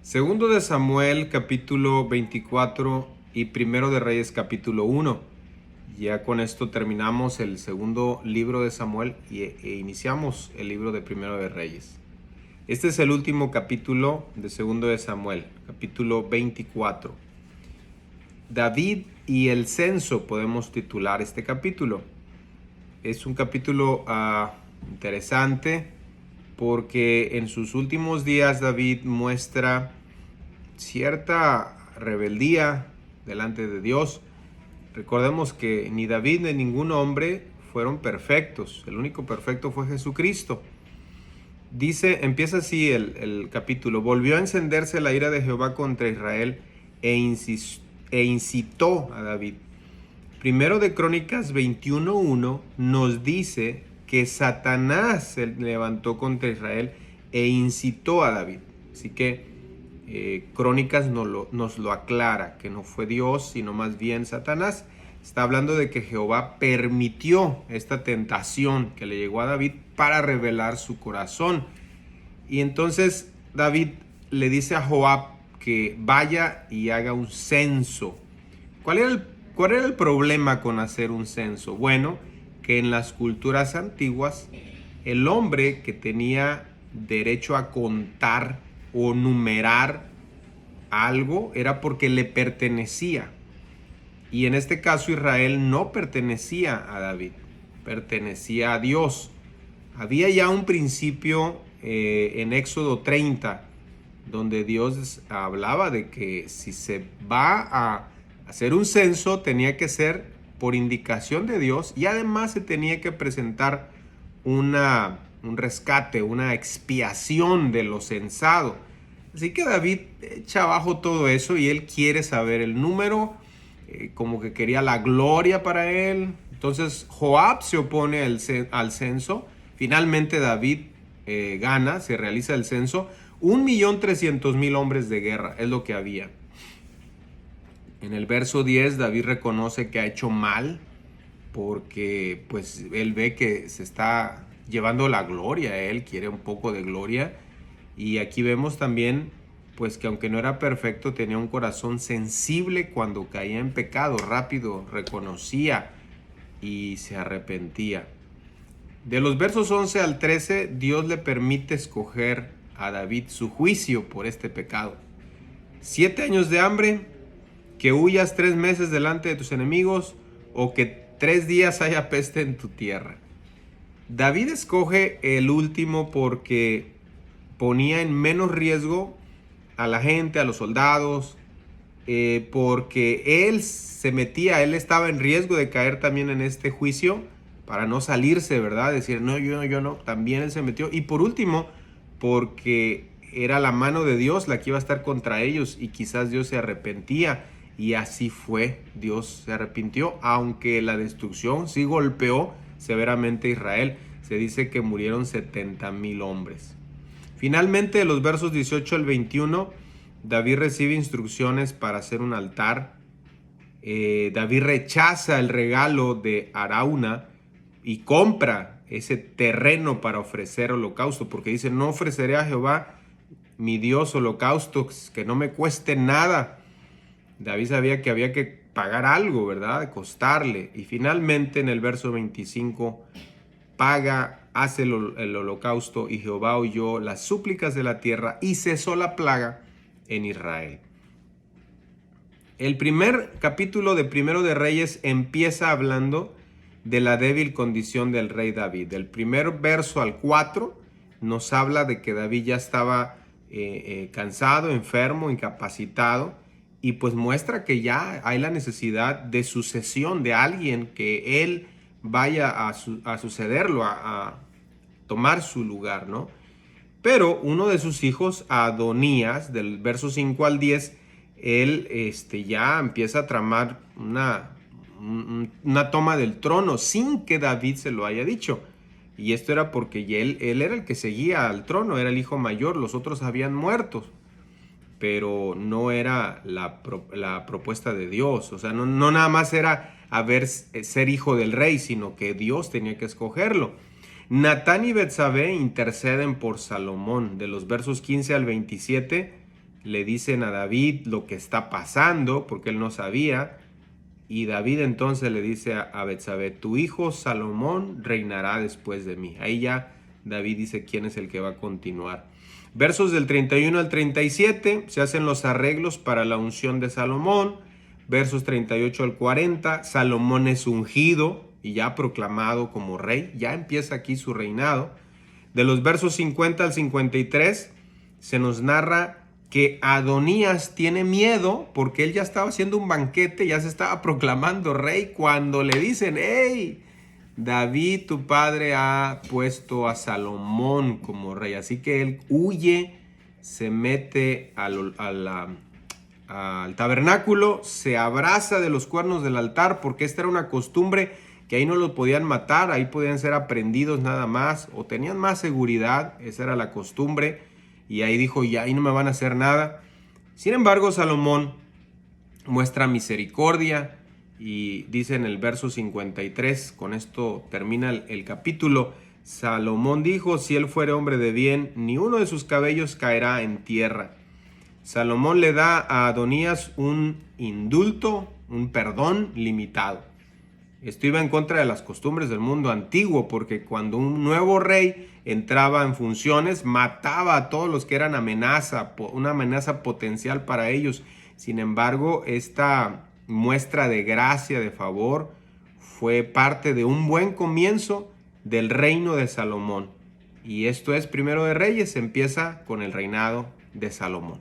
Segundo de Samuel, capítulo 24 y Primero de Reyes, capítulo 1. Ya con esto terminamos el segundo libro de Samuel e iniciamos el libro de Primero de Reyes. Este es el último capítulo de Segundo de Samuel, capítulo 24. David y el censo podemos titular este capítulo. Es un capítulo interesante porque en sus últimos días David muestra cierta rebeldía delante de Dios. Recordemos que ni David ni ningún hombre fueron perfectos. El único perfecto fue Jesucristo. Empieza así el capítulo. Volvió a encenderse la ira de Jehová contra Israel e incitó a David. Primero de Crónicas 21:1 nos dice que Satanás se levantó contra Israel e incitó a David. Así que Crónicas nos lo aclara, que no fue Dios, sino más bien Satanás. Está hablando de que Jehová permitió esta tentación que le llegó a David para revelar su corazón. Y entonces David le dice a Joab que vaya y haga un censo. ¿Cuál era el problema con hacer un censo? Bueno, que en las culturas antiguas el hombre que tenía derecho a contar o numerar algo era porque le pertenecía. Y en este caso Israel no pertenecía a David, pertenecía a Dios. Había ya un principio en Éxodo 30, donde Dios hablaba de que si se va a hacer un censo tenía que ser por indicación de Dios y además se tenía que presentar un rescate, una expiación de lo censado. Así que David echa abajo todo eso y él quiere saber el número, como que quería la gloria para él. Entonces Joab se opone al censo. Finalmente David gana, se realiza el censo. 1.300.000 hombres de guerra es lo que había. En el verso 10 David reconoce que ha hecho mal porque pues él ve que se está llevando la gloria, él quiere un poco de gloria. Y aquí vemos también pues que aunque no era perfecto tenía un corazón sensible cuando caía en pecado, rápido reconocía y se arrepentía. De los versos 11 al 13 Dios le permite escoger a David su juicio por este pecado. 7 años de hambre, que huyas 3 meses delante de tus enemigos o que 3 días haya peste en tu tierra. David escoge el último porque ponía en menos riesgo a la gente, a los soldados, porque él estaba en riesgo de caer también en este juicio para no salirse, ¿verdad? Decir, no, yo no, también él se metió. Y por último, porque era la mano de Dios la que iba a estar contra ellos y quizás Dios se arrepentía. Y así fue, Dios se arrepintió, aunque la destrucción sí golpeó severamente a Israel. Se dice que murieron 70,000 hombres. Finalmente, de los versos 18 al 21, David recibe instrucciones para hacer un altar. David rechaza el regalo de Arauna y compra ese terreno para ofrecer holocausto, porque dice, no ofreceré a Jehová, mi Dios, holocaustos que no me cueste nada. David sabía que había que pagar algo, ¿verdad? Costarle. Y finalmente en el verso 25 hace el holocausto y Jehová oyó las súplicas de la tierra y cesó la plaga en Israel. El primer capítulo de Primero de Reyes empieza hablando de la débil condición del rey David. Del primer verso al 4 nos habla de que David ya estaba cansado, enfermo, incapacitado. Y pues muestra que ya hay la necesidad de sucesión de alguien que él vaya a sucederlo, a tomar su lugar, ¿no? Pero uno de sus hijos, Adonías, del verso 5 al 10, él ya empieza a tramar una toma del trono sin que David se lo haya dicho. Y esto era porque él era el que seguía al trono, era el hijo mayor, los otros habían muerto. Pero no era la propuesta de Dios. O sea, no nada más era ser hijo del rey, sino que Dios tenía que escogerlo. Natán y Betsabé interceden por Salomón. De los versos 15 al 27 le dicen a David lo que está pasando, porque él no sabía. Y David entonces le dice a Betsabé, tu hijo Salomón reinará después de mí. Ahí ya David dice quién es el que va a continuar. Versos del 31 al 37, se hacen los arreglos para la unción de Salomón. Versos 38 al 40, Salomón es ungido y ya proclamado como rey. Ya empieza aquí su reinado. De los versos 50 al 53, se nos narra que Adonías tiene miedo porque él ya estaba haciendo un banquete, ya se estaba proclamando rey cuando le dicen, hey, David tu padre ha puesto a Salomón como rey. Así que él huye, se mete al tabernáculo, se abraza de los cuernos del altar porque esta era una costumbre que ahí no los podían matar, ahí podían ser aprendidos nada más o tenían más seguridad, esa era la costumbre. Y ahí dijo, ya ahí no me van a hacer nada. Sin embargo, Salomón muestra misericordia y dice en el verso 53, con esto termina el capítulo, Salomón dijo, si él fuere hombre de bien, ni uno de sus cabellos caerá en tierra. Salomón le da a Adonías un indulto, un perdón limitado. Esto iba en contra de las costumbres del mundo antiguo, porque cuando un nuevo rey entraba en funciones, mataba a todos los que eran una amenaza potencial para ellos. Sin embargo, esta muestra de gracia, de favor, fue parte de un buen comienzo del reino de Salomón. Y esto es Primero de Reyes, empieza con el reinado de Salomón.